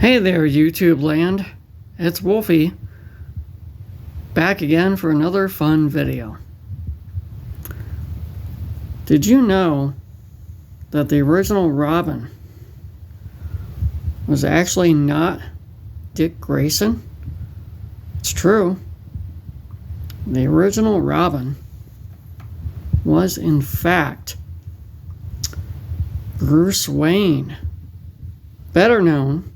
Hey there, YouTube land. It's Wolfie, back again for another fun video. Did you know that the original Robin was actually not Dick Grayson? It's true. The original Robin was, in fact, Bruce Wayne, better known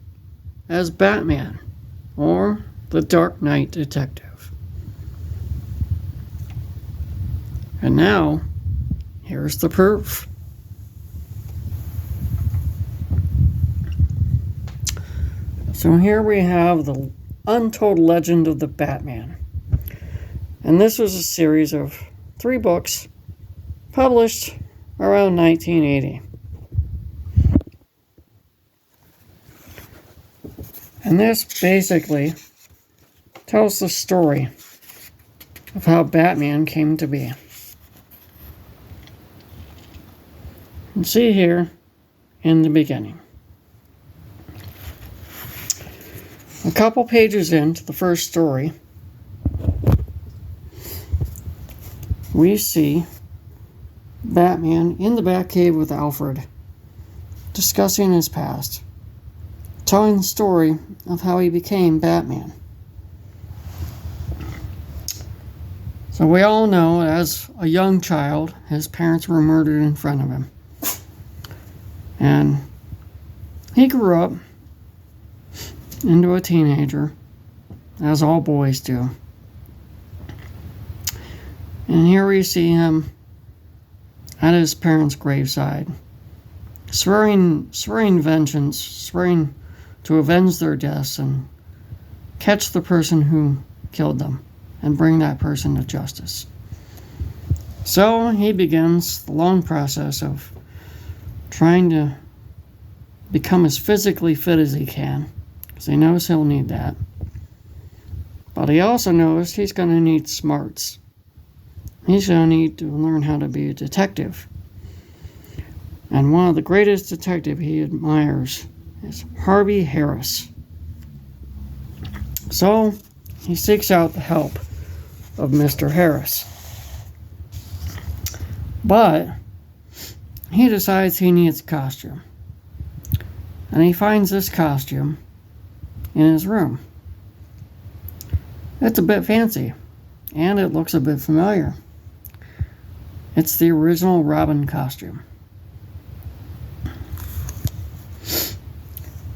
as Batman, or the Dark Knight Detective. And now, here's the proof. So here we have the untold legend of the Batman. And this was a series of 3 books published around 1980. And this basically tells the story of how Batman came to be. And see here in the beginning. A couple pages into the first story, we see Batman in the Batcave with Alfred, discussing his past, telling the story of how he became Batman. So we all know, as a young child, his parents were murdered in front of him. And he grew up into a teenager, as all boys do. And here we see him at his parents' graveside, swearing vengeance, swearing to avenge their deaths and catch the person who killed them and bring that person to justice. So he begins the long process of trying to become as physically fit as he can, because he knows he'll need that. But he also knows he's going to need smarts. He's going to need to learn how to be a detective. And one of the greatest detectives he admires is Harvey Harris. So he seeks out the help of Mr. Harris. But he decides he needs a costume. And he finds this costume in his room. It's a bit fancy, and it looks a bit familiar. It's the original Robin costume.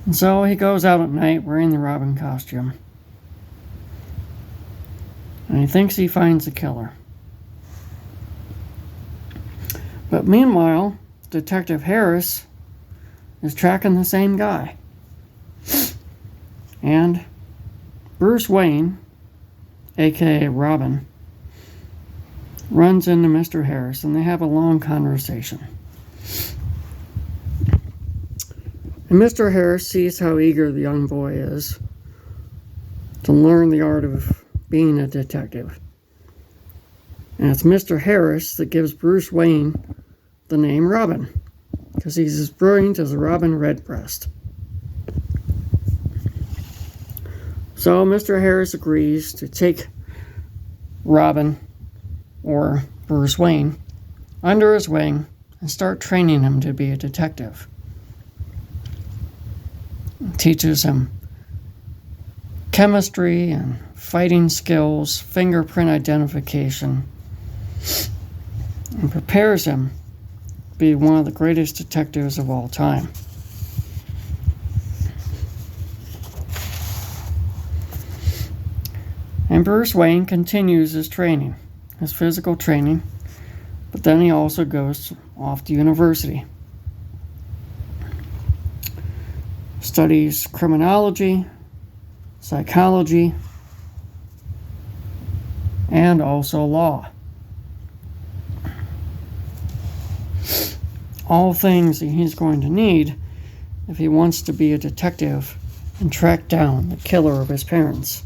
And so he goes out at night wearing the Robin costume. And he thinks he finds the killer. But meanwhile, Detective Harris is tracking the same guy. And Bruce Wayne, aka Robin, runs into Mr. Harris and they have a long conversation. And Mr. Harris sees how eager the young boy is to learn the art of being a detective. And it's Mr. Harris that gives Bruce Wayne the name Robin, because he's as brilliant as a Robin Redbreast. So Mr. Harris agrees to take Robin, or Bruce Wayne, under his wing and start training him to be a detective. Teaches him chemistry and fighting skills, fingerprint identification, and prepares him to be one of the greatest detectives of all time. And Bruce Wayne continues his training, his physical training, but then he also goes off to university. Studies criminology, psychology, and also law. All things that he's going to need if he wants to be a detective and track down the killer of his parents.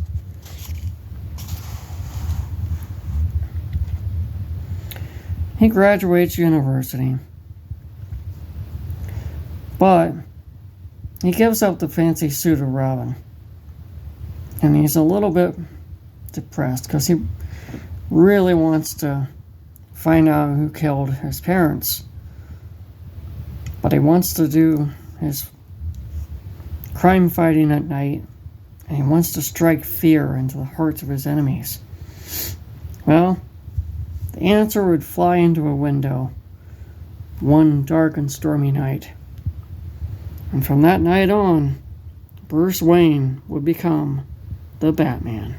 He graduates university, but he gives up the fancy suit of Robin. And he's a little bit depressed because he really wants to find out who killed his parents. But he wants to do his crime fighting at night, and he wants to strike fear into the hearts of his enemies. Well, the answer would fly into a window one dark and stormy night. And from that night on, Bruce Wayne would become the Batman.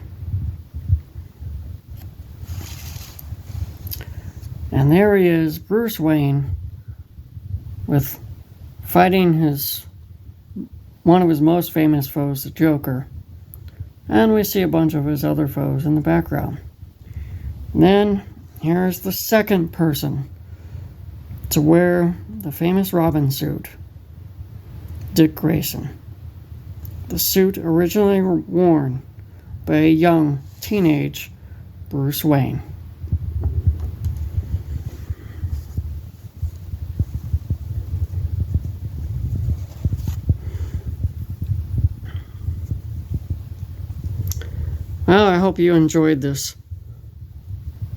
And there he is, Bruce Wayne, with fighting one of his most famous foes, the Joker. And we see a bunch of his other foes in the background. And then here's the second person to wear the famous Robin suit, Dick Grayson. The suit originally worn by a young teenage Bruce Wayne. Well, I hope you enjoyed this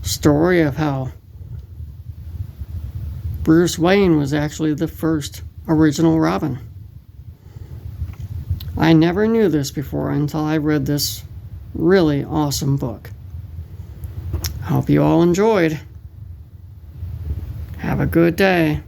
story of how Bruce Wayne was actually the first original Robin. I never knew this before until I read this really awesome book. I hope you all enjoyed. Have a good day.